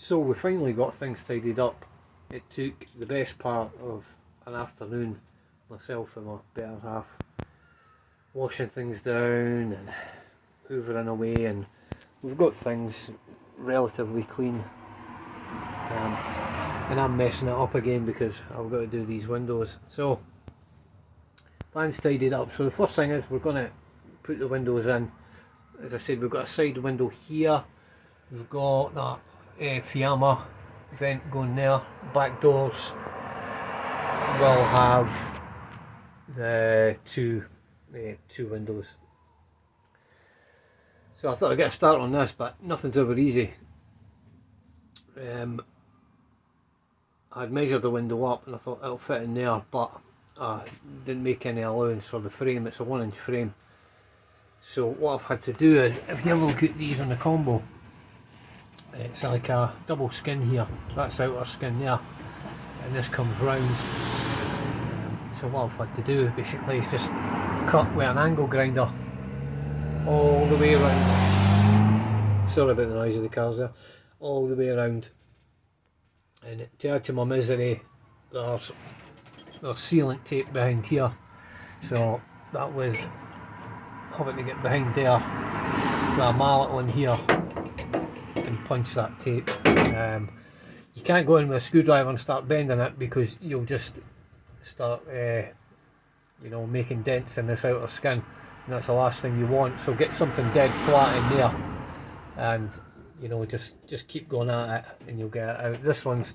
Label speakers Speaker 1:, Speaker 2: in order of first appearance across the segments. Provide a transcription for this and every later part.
Speaker 1: So we finally got things tidied up. It took the best part of an afternoon, myself and my better half, washing things down and hoovering away, and we've got things relatively clean. And I'm messing it up again because I've got to do these windows. So, plans tidied up. So the first thing is we're going to put the windows in. As I said, we've got a side window here. We've got that fiamma vent going there. Back doors will have the two windows. So I thought I'd get a start on this, but nothing's ever easy. I'd measured the window up and I thought it'll fit in there, but I didn't make any allowance for the frame. It's a 1-inch frame. So what I've had to do is, if you ever look at these on the combo, it's like a double skin here. That's outer skin there, and this comes round. So what I've had to do basically is just cut with an angle grinder all the way around. Sorry about the noise of the cars there. All the way around. And to add to my misery, there's sealant tape behind here. So that was having to get behind there with a mallet on here and punch that tape. You can't go in with a screwdriver and start bending it because you'll just start making dents in this outer skin, and that's the last thing you want. So get something dead flat in there and just keep going at it and you'll get it out. This one's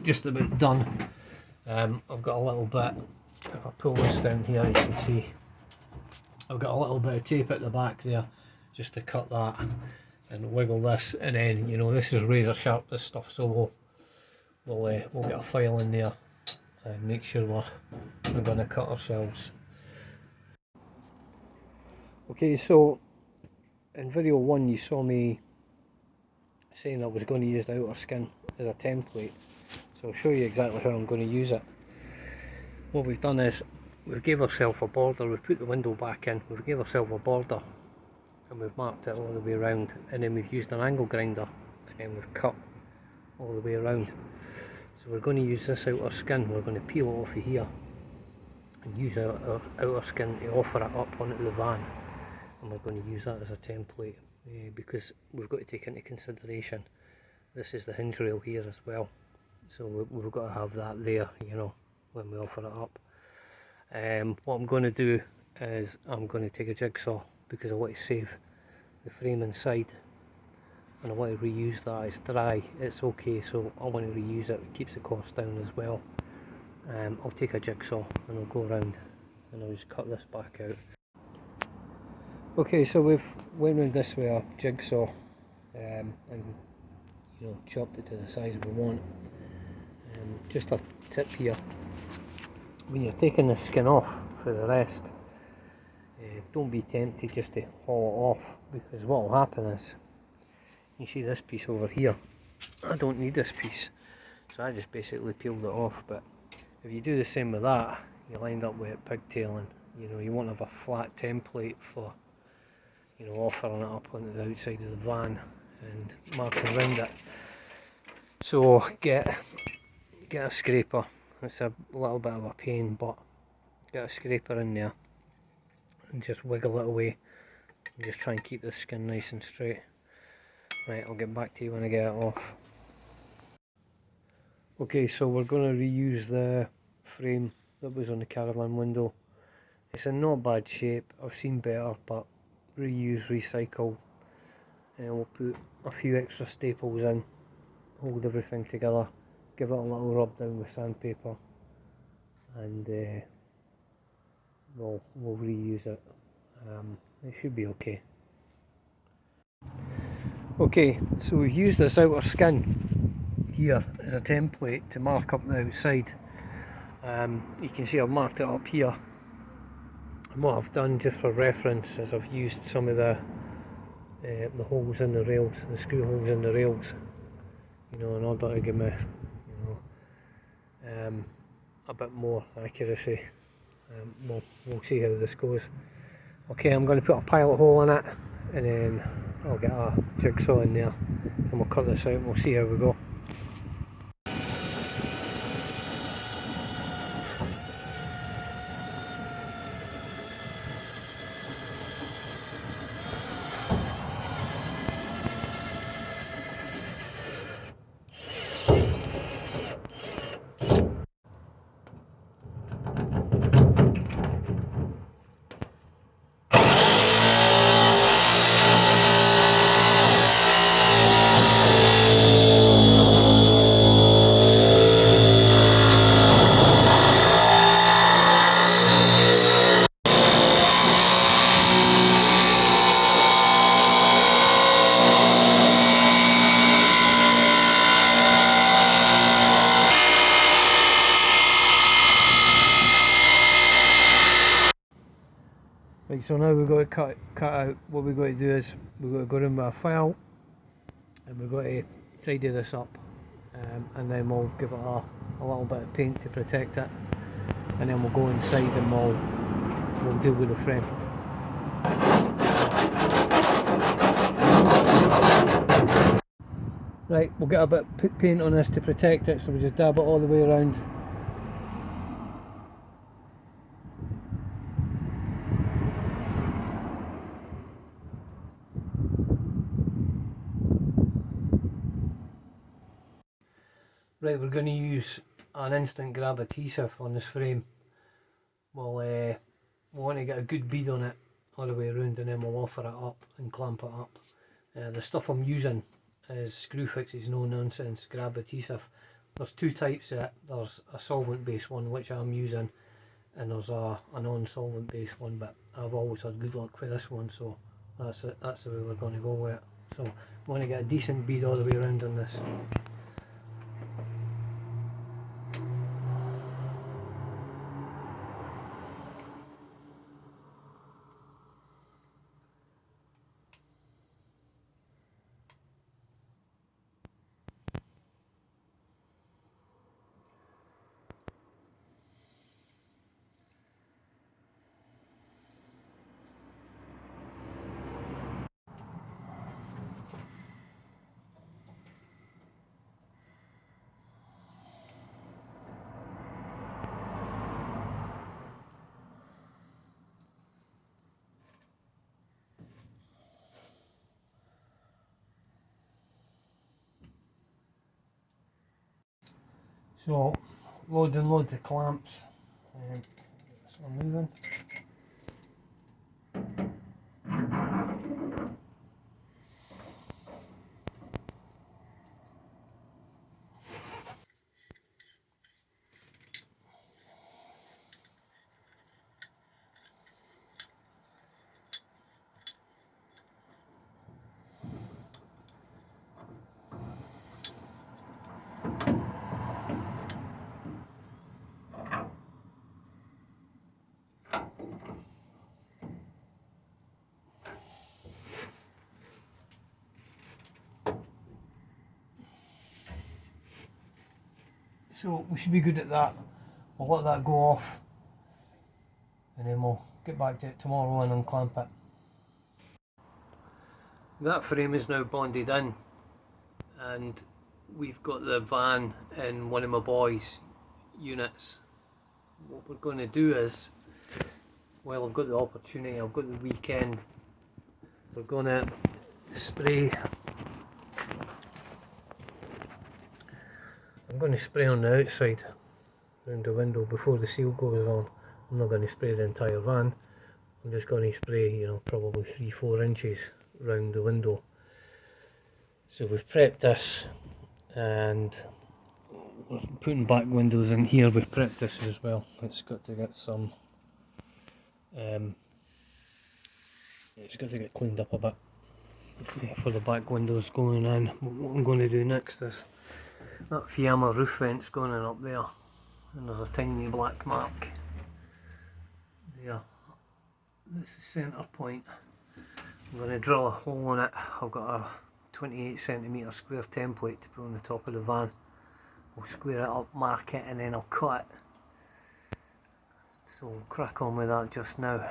Speaker 1: just about done. I've got a little bit, if I pull this down here you can see I've got a little bit of tape at the back there just to cut that and wiggle this, and then this is razor sharp, this stuff, so we'll get a file in there and make sure we're going to cut ourselves. Okay, so in video 1 you saw me saying I was going to use the outer skin as a template, so I'll show you exactly how I'm going to use it. What we've done is we've gave ourselves a border, we've put the window back in, we've gave ourselves a border and we've marked it all the way around, and then we've used an angle grinder and then we've cut all the way around. So we're going to use this outer skin, we're going to peel it off of here and use our outer skin to offer it up onto the van, and we're going to use that as a template because we've got to take into consideration this is the hinge rail here as well, so we've got to have that there when we offer it up. What I'm going to do is I'm going to take a jigsaw because I want to save the frame inside and I want to reuse that. It's dry, it's okay, so I want to reuse it. It keeps the cost down as well. I'll take a jigsaw and I'll go around and I'll just cut this back out. Okay, so we've went around this with a jigsaw and chopped it to the size we want. Just a tip here, when you're taking the skin off for the rest, don't be tempted just to haul it off, because what will happen is, you see this piece over here, I don't need this piece, so I just basically peeled it off. But if you do the same with that, you'll end up with it pigtailing. You won't have a flat template for offering it up onto the outside of the van and marking around it. So get a scraper. It's a little bit of a pain, but get a scraper in there and just wiggle it away and just try and keep the skin nice and straight. Right, I'll get back to you when I get it off. Okay, so we're going to reuse the frame that was on the caravan window. It's in not bad shape, I've seen better, but reuse, recycle, and we'll put a few extra staples in, hold everything together, give it a little rub down with sandpaper, and we'll reuse it. It should be okay. Okay, so we've used this outer skin here as a template to mark up the outside. You can see I've marked it up here, and what I've done just for reference is I've used some of the holes in the rails, the screw holes in the rails, in order to give me a bit more accuracy. We'll see how this goes. Okay, I'm going to put a pilot hole in it and then I'll get a jigsaw in there and we'll cut this out and we'll see how we go. Right, so now we've got to cut out. What we've got to do is we've got to go in with a file and we've got to tidy this up, and then we'll give it a little bit of paint to protect it, and then we'll go inside and we'll deal with the frame. Right, we'll get a bit of paint on this to protect it, so we just dab it all the way around. Right, we're going to use an instant grab adhesive on this frame. We'll want to get a good bead on it all the way around, and then we'll offer it up and clamp it up. The stuff I'm using is Screwfix's no nonsense grab adhesive. There's two types of it. There's a solvent based one which I'm using, and there's a non-solvent based one, but I've always had good luck with this one, so that's the way we're going to go with it. So we want to get a decent bead all the way around on this. So, loads and loads of clamps. Get this one moving. So we should be good at that. We'll let that go off, and then we'll get back to it tomorrow and unclamp it. That frame is now bonded in, and we've got the van in one of my boys' units. What we're going to do is, well, I've got the opportunity, I've got the weekend, we're going to spray. I'm going to spray on the outside around the window before the seal goes on. I'm not going to spray the entire van. I'm just going to spray, you know, probably 3-4 inches around the window. So we've prepped this, and we're putting back windows in here. We've prepped this as well. It's got to get some it's got to get cleaned up a bit for the back windows going in. What I'm going to do next is that fiamma roof vent's going in up there, and there's a tiny black mark there. This is the centre point. I'm going to drill a hole in it. I've got a 28cm square template to put on the top of the van. I'll square it up, mark it, and then I'll cut it. So we'll crack on with that just now.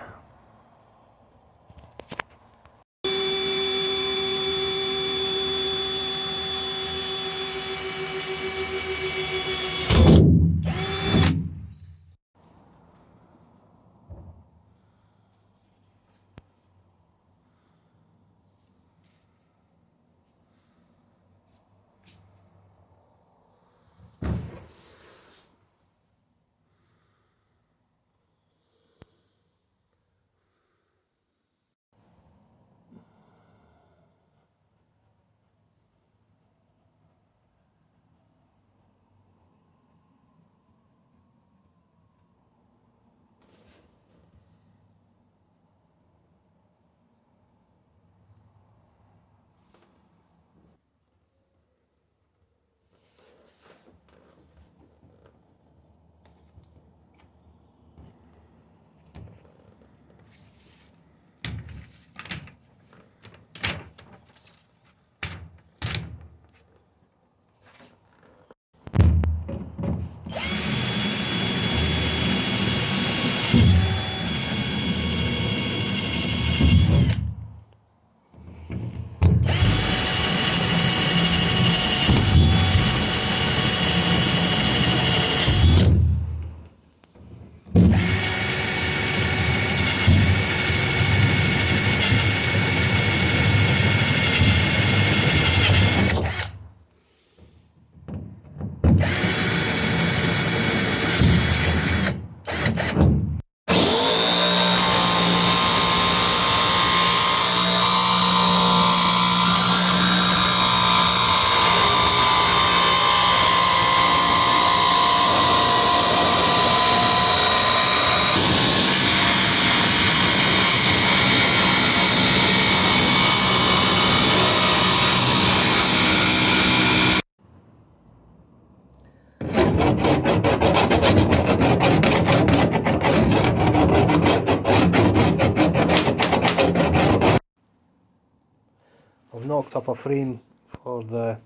Speaker 1: I've knocked up a frame for the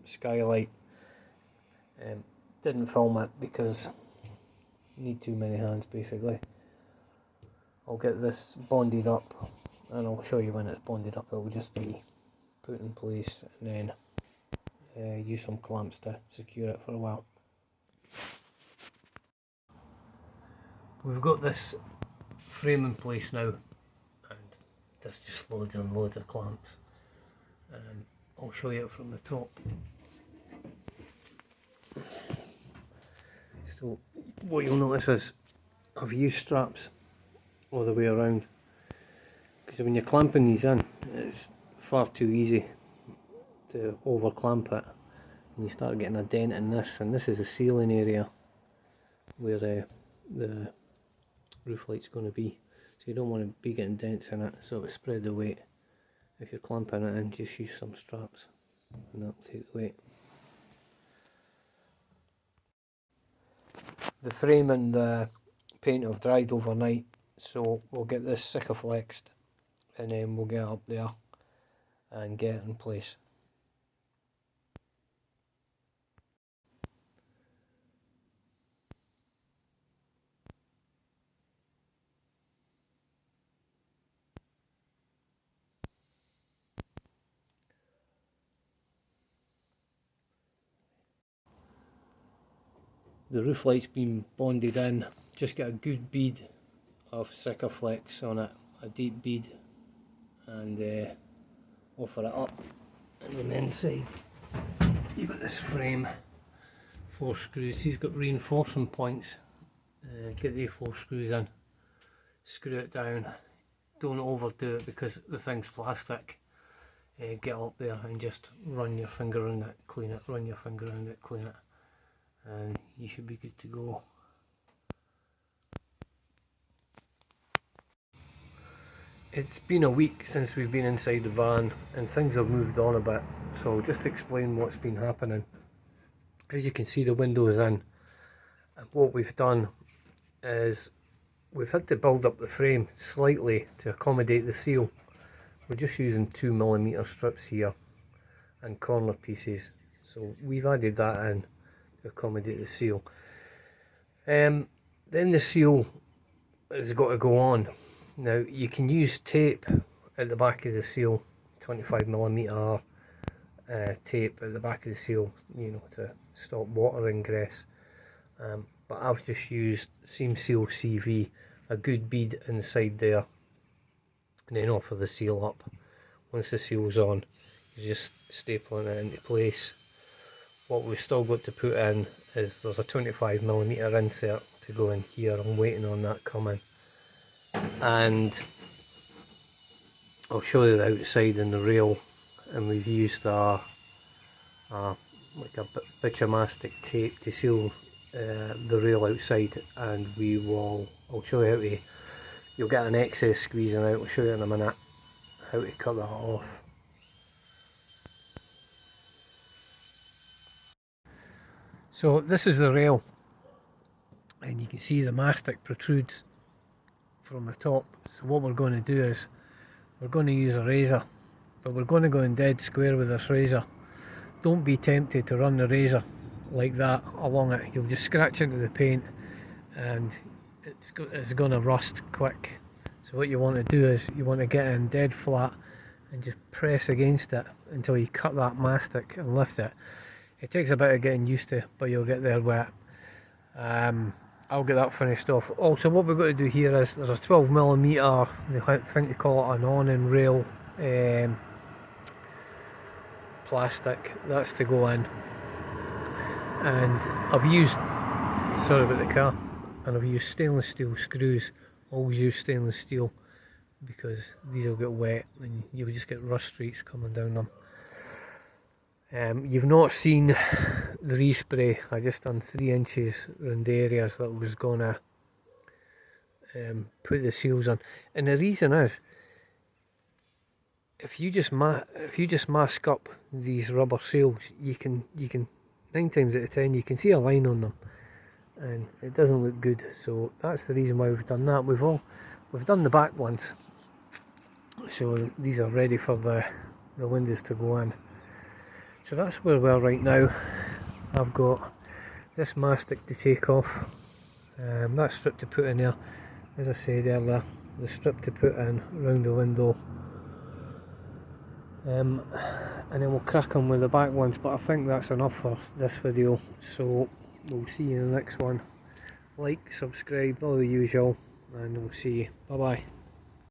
Speaker 1: skylight. Didn't film it because you need too many hands basically. I'll get this bonded up and I'll show you when it's bonded up. It will just be put in place and then use some clamps to secure it for a while. We've got this frame in place now and there's just loads and loads of clamps. I'll show you it from the top. So what you'll notice is I've used straps all the way around, because when you're clamping these in it's far too easy to over clamp it and you start getting a dent in this, and this is the ceiling area where the roof light's going to be, so you don't want to be getting dents in it, so it spread the weight. If you're clamping it in, just use some straps and that'll take the weight. The frame and the paint have dried overnight, so we'll get this Sikaflexed and then we'll get it up there and get it in place. The roof light's been bonded in. Just get a good bead of Sikaflex on it, a deep bead, and offer it up. And on the inside you've got this frame, 4 screws. These got reinforcement points. Get the 4 screws in, screw it down, don't overdo it because the thing's plastic. Get up there and just run your finger around it, clean it, run your finger around it, clean it, and you should be good to go. It's been a week since we've been inside the van and things have moved on a bit, so just to explain what's been happening. As you can see, the window's in, and what we've done is we've had to build up the frame slightly to accommodate the seal. We're just using 2mm strips here and corner pieces, so we've added that in to accommodate the seal. Then the seal has got to go on. Now you can use tape at the back of the seal, 25mm tape at the back of the seal, you know, to stop water ingress. But I've just used Seam Seal CV, a good bead inside there, and then offer the seal up. Once the seal's on, you're just stapling it into place. What we've still got to put in is there's a 25mm insert to go in here. I'm waiting on that coming, and I'll show you the outside and the rail, and we've used like a bitumastic tape to seal the rail outside, and I'll show you how to, you'll get an excess squeezing out, I'll show you in a minute how to cut that off. So this is the rail, and you can see the mastic protrudes from the top. So what we're going to do is we're going to use a razor, but we're going to go in dead square with this razor. Don't be tempted to run the razor like that along it. You'll just scratch into the paint and it's going to rust quick. So what you want to do is you want to get in dead flat and just press against it until you cut that mastic and lift it. It takes a bit of getting used to, but you'll get there with it. I'll get that finished off. Also, what we've got to do here is there's a 12mm, I think they call it an awning rail plastic, that's to go in. And I've used, sorry about the car, and I've used stainless steel screws. Always use stainless steel because these will get wet and you'll just get rust streaks coming down them. You've not seen the respray. I just done 3 inches around the areas that I was gonna put the seals on, and the reason is if you just mask up these rubber seals, you can 9 times out of 10 you can see a line on them, and it doesn't look good. So that's the reason why we've done that. We've done the back ones, so these are ready for the windows to go in. So that's where we are right now. I've got this mastic to take off, that strip to put in there, as I said earlier, the strip to put in around the window, and then we'll crack on with the back ones. But I think that's enough for this video, so we'll see you in the next one. Like, subscribe, all the usual, and we'll see you. Bye bye.